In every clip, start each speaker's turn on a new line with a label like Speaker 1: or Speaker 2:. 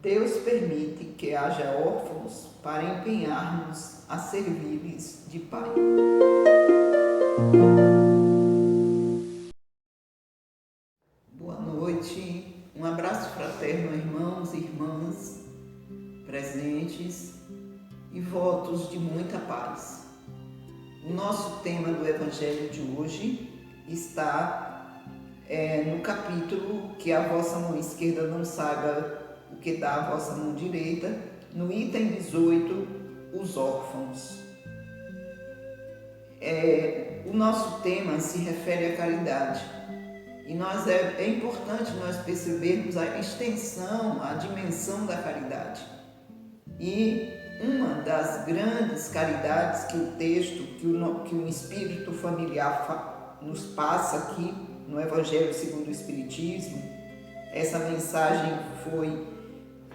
Speaker 1: Deus permite que haja órfãos para empenhar-nos a servir-lhes de Pai. Boa noite, um abraço fraterno, irmãos e irmãs presentes e votos de muita paz. O nosso tema do Evangelho de hoje está no capítulo que a vossa mão esquerda não saiba o que dá a vossa mão direita, no item 18, os órfãos. O nosso tema se refere à caridade e é importante nós percebermos a extensão, a dimensão da caridade. E uma das grandes caridades que o texto, que o espírito familiar nos passa aqui no Evangelho segundo o Espiritismo, essa mensagem foi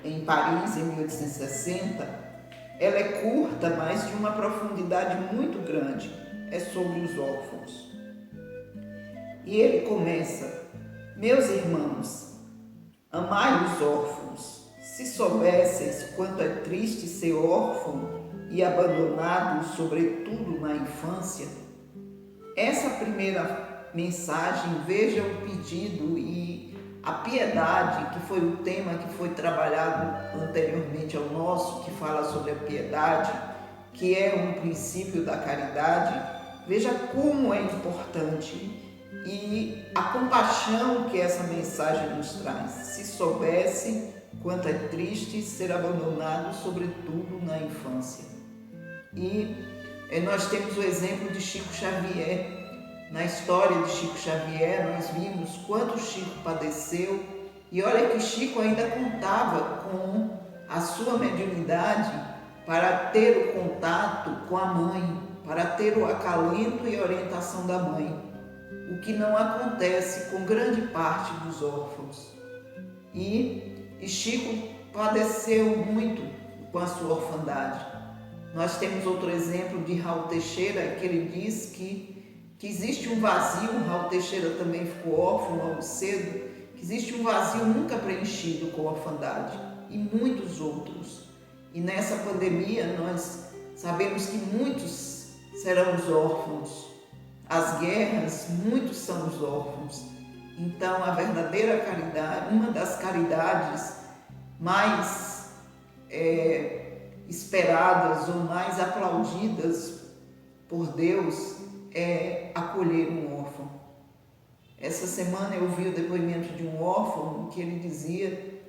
Speaker 1: em Paris em 1860, ela é curta, mas de uma profundidade muito grande, é sobre os órfãos. E ele começa: meus irmãos, amai os órfãos, se soubesseis quanto é triste ser órfão e abandonado, sobretudo na infância. Essa primeira mensagem, veja o pedido e a piedade, que foi o tema que foi trabalhado anteriormente ao nosso, que fala sobre a piedade, que é um princípio da caridade. Veja como é importante e a compaixão que essa mensagem nos traz. Se soubesse quanto é triste ser abandonado, sobretudo na infância. E nós temos o exemplo de Chico Xavier. Na história de Chico Xavier, nós vimos quanto Chico padeceu, e olha que Chico ainda contava com a sua mediunidade para ter o contato com a mãe, para ter o acalento e orientação da mãe, o que não acontece com grande parte dos órfãos. E Chico padeceu muito com a sua orfandade. Nós temos outro exemplo de Raul Teixeira, que ele diz que existe um vazio. Raul Teixeira também ficou órfão logo cedo, que existe um vazio nunca preenchido com a orfandade, e muitos outros. E nessa pandemia nós sabemos que muitos serão os órfãos. As guerras, muitos são os órfãos. Então a verdadeira caridade, uma das caridades mais esperadas ou mais aplaudidas por Deus, é acolher um órfão. Essa semana eu vi o depoimento de um órfão que ele dizia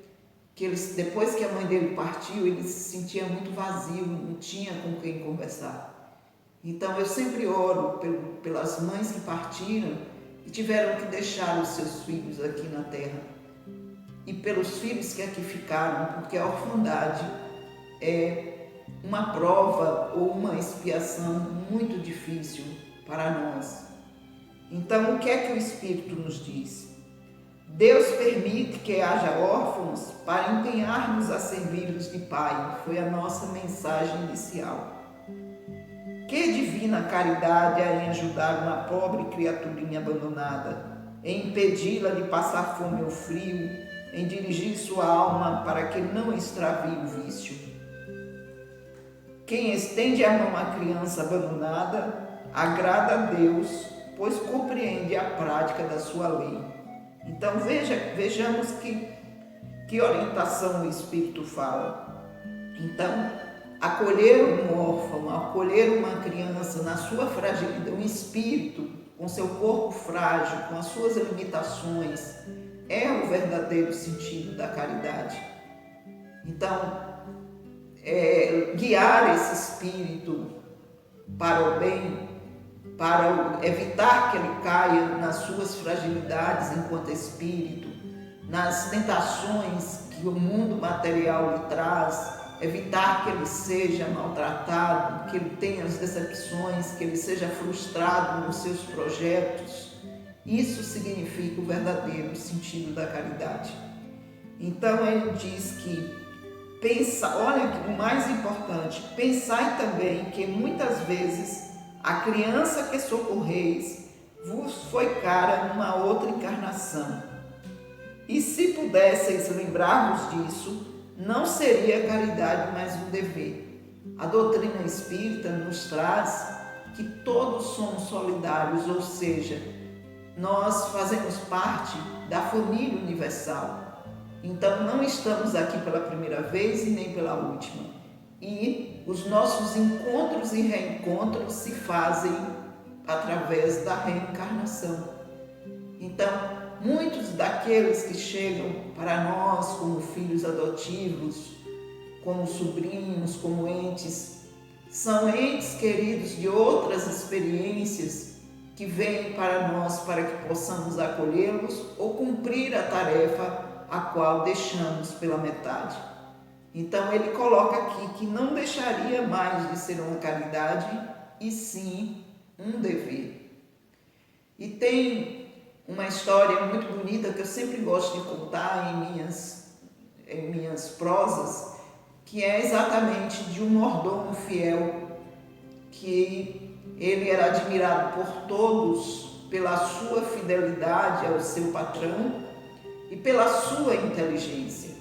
Speaker 1: que depois que a mãe dele partiu, ele se sentia muito vazio, não tinha com quem conversar. Então eu sempre oro pelas mães que partiram e tiveram que deixar os seus filhos aqui na terra, e pelos filhos que aqui ficaram, porque a orfandade é uma prova ou uma expiação muito difícil para nós. Então, o que é que o Espírito nos diz? Deus permite que haja órfãos para empenhar-nos a servir-lhes de Pai. Foi a nossa mensagem inicial. Que divina caridade há em ajudar uma pobre criaturinha abandonada, em impedi-la de passar fome ou frio, em dirigir sua alma para que não extravie o vício. Quem estende a mão à criança abandonada agrada a Deus, pois compreende a prática da sua lei. Então vejamos que orientação o Espírito fala. Então, acolher um órfão, acolher uma criança na sua fragilidade, um espírito com seu corpo frágil, com as suas limitações, é o verdadeiro sentido da caridade. Então, guiar esse espírito para o bem, para evitar que ele caia nas suas fragilidades enquanto espírito, nas tentações que o mundo material lhe traz, evitar que ele seja maltratado, que ele tenha as decepções, que ele seja frustrado nos seus projetos. Isso significa o verdadeiro sentido da caridade. Então ele diz que olha o mais importante, pensai também que muitas vezes a criança que socorreis vos foi cara numa outra encarnação. E se pudesseis lembrar-vos disso, não seria caridade, mas um dever. A doutrina espírita nos traz que todos somos solidários, ou seja, nós fazemos parte da família universal. Então não estamos aqui pela primeira vez e nem pela última. E os nossos encontros e reencontros se fazem através da reencarnação. Então, muitos daqueles que chegam para nós como filhos adotivos, como sobrinhos, como entes, são entes queridos de outras experiências que vêm para nós para que possamos acolhê-los ou cumprir a tarefa a qual deixamos pela metade. Então ele coloca aqui que não deixaria mais de ser uma caridade e sim um dever. E tem uma história muito bonita que eu sempre gosto de contar em minhas prosas, que é exatamente de um mordomo fiel, que ele era admirado por todos pela sua fidelidade ao seu patrão e pela sua inteligência.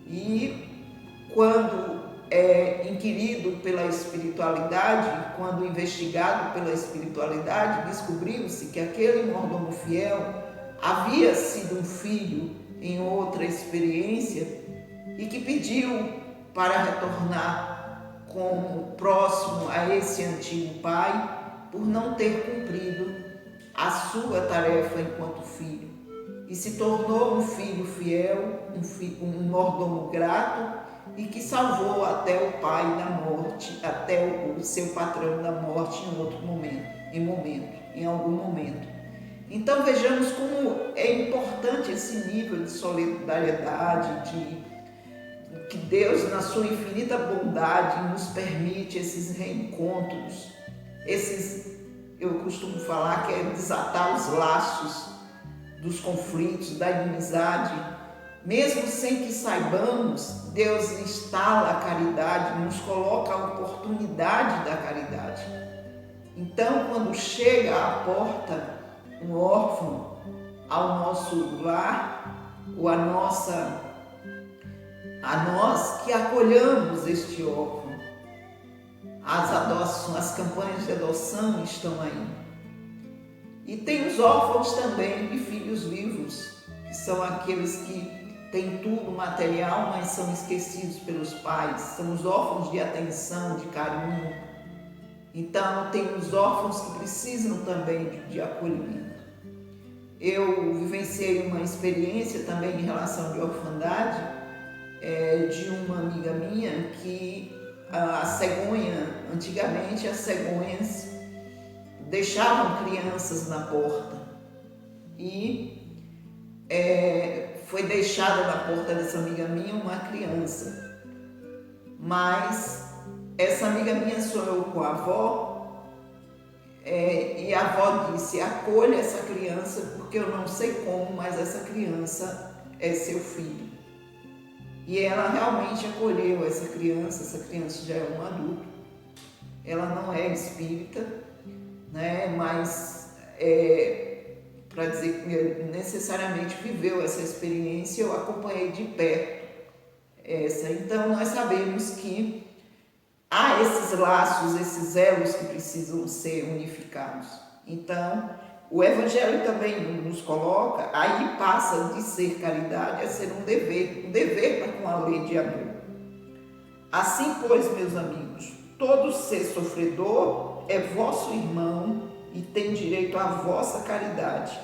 Speaker 1: E quando é inquirido pela espiritualidade, quando investigado pela espiritualidade, descobriu-se que aquele mordomo fiel havia sido um filho em outra experiência e que pediu para retornar como próximo a esse antigo pai por não ter cumprido a sua tarefa enquanto filho. E se tornou um filho fiel, um mordomo grato e que salvou até o pai da morte, até o seu patrão da morte em algum momento. Então vejamos como é importante esse nível de solidariedade, que Deus, na sua infinita bondade, nos permite esses reencontros, eu costumo falar que é desatar os laços dos conflitos, da inimizade. Mesmo sem que saibamos, Deus instala a caridade, nos coloca a oportunidade da caridade. Então, quando chega à porta um órfão ao nosso lar, ou a nós que acolhamos este órfão, as campanhas de adoção estão aí. E tem os órfãos também de filhos vivos, que são aqueles que têm tudo material, mas são esquecidos pelos pais. São os órfãos de atenção, de carinho. Então, tem os órfãos que precisam também de acolhimento. Eu vivenciei uma experiência também em relação de orfandade, de uma amiga minha que antigamente as cegonhas deixavam crianças na porta e foi deixada na porta dessa amiga minha uma criança, mas essa amiga minha sonhou com a avó e a avó disse: acolha essa criança porque eu não sei como, mas essa criança é seu filho. E ela realmente acolheu essa criança já é um adulto, ela não é espírita, né? Mas para dizer que necessariamente viveu essa experiência, eu acompanhei de perto essa. Então nós sabemos que há esses laços, esses elos que precisam ser unificados. Então o Evangelho também nos coloca, aí passa de ser caridade a ser um dever para com a lei de amor. Assim, pois, meus amigos, todo ser sofredor é vosso irmão e tem direito à vossa caridade.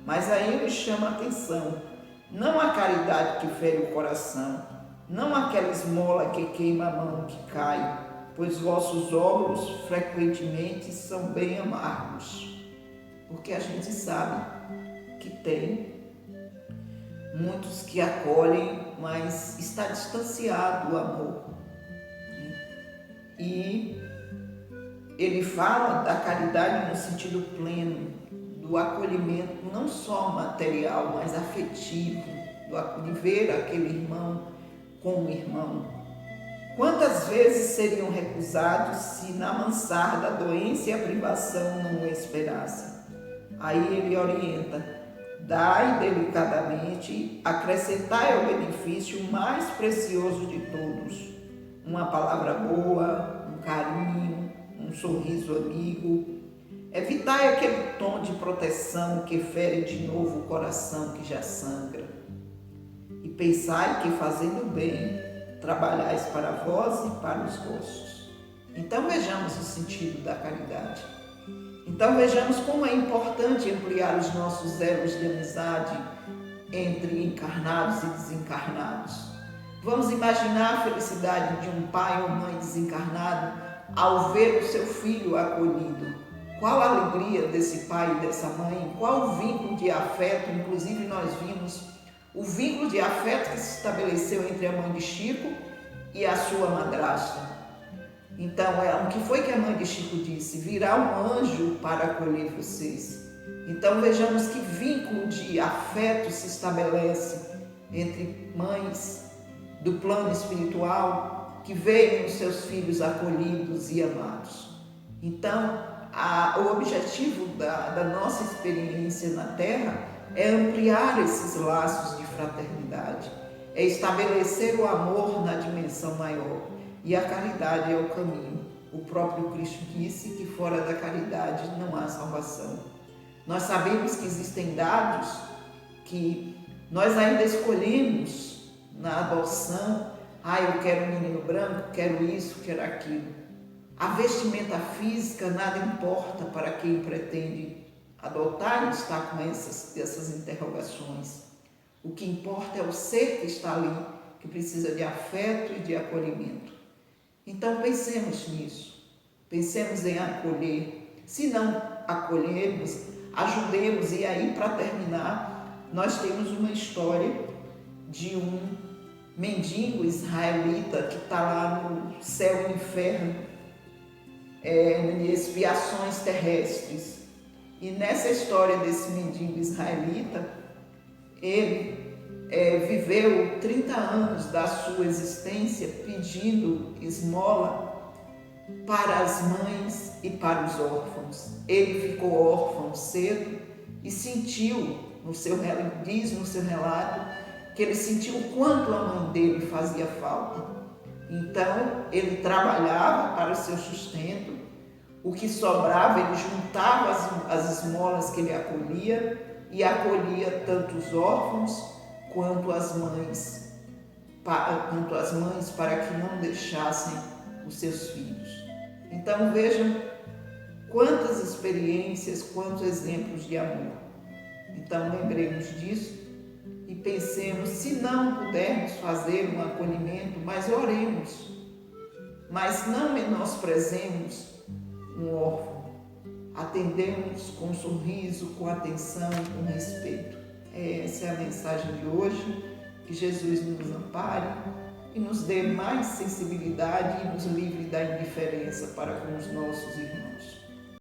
Speaker 1: Mas aí ele chama a atenção, não a caridade que fere o coração, não aquela esmola que queima a mão que cai, pois vossos óbolos frequentemente são bem amargos. Porque a gente sabe que tem muitos que acolhem, mas está distanciado do amor. E ele fala da caridade no sentido pleno, do acolhimento não só material, mas afetivo, de ver aquele irmão como irmão. Quantas vezes seriam recusados se na mansarda a doença e a privação não o esperassem? Aí ele orienta: Dai delicadamente, acrescentai ao benefício o mais precioso de todos, uma palavra boa, um carinho, um sorriso amigo. Evitai aquele tom de proteção que fere de novo o coração que já sangra. E pensai que, fazendo bem, trabalhais para vós e para os vossos. Então vejamos o sentido da caridade. Então vejamos como é importante ampliar os nossos elos de amizade entre encarnados e desencarnados. Vamos imaginar a felicidade de um pai ou mãe desencarnado ao ver o seu filho acolhido. Qual a alegria desse pai e dessa mãe? Qual o vínculo de afeto? Inclusive nós vimos o vínculo de afeto que se estabeleceu entre a mãe de Chico e a sua madrasta. Então, o que foi que a mãe de Chico disse? Virá um anjo para acolher vocês. Então vejamos que vínculo de afeto se estabelece entre mães do plano espiritual que veem os seus filhos acolhidos e amados. Então, o objetivo da nossa experiência na Terra é ampliar esses laços de fraternidade, é estabelecer o amor na dimensão maior, e a caridade é o caminho. O próprio Cristo disse que fora da caridade não há salvação. Nós sabemos que existem dados que nós ainda escolhemos na adoção. Eu quero um menino branco, quero isso, quero aquilo. A vestimenta física nada importa para quem pretende adotar e está com essas interrogações. O que importa é o ser que está ali, que precisa de afeto e de acolhimento. Então pensemos nisso, pensemos em acolher. Se não acolhermos, ajudemos. E aí, para terminar, nós temos uma história de um mendigo israelita que está lá no céu e no inferno, em expiações terrestres. E nessa história desse mendigo israelita, ele viveu 30 anos da sua existência pedindo esmola para as mães e para os órfãos. Ele ficou órfão cedo e sentiu, diz no seu relato, que ele sentiu o quanto a mãe dele fazia falta. Então, ele trabalhava para o seu sustento, o que sobrava ele juntava as esmolas que ele acolhia e acolhia tanto os órfãos quanto as mães para que não deixassem os seus filhos. Então vejam quantas experiências, quantos exemplos de amor. Então lembremos disso e pensemos, se não pudermos fazer um acolhimento, mas oremos, mas não menosprezemos um órfão, atendemos com sorriso, com atenção, com respeito. Essa é a mensagem de hoje. Que Jesus nos ampare e nos dê mais sensibilidade e nos livre da indiferença para com os nossos irmãos.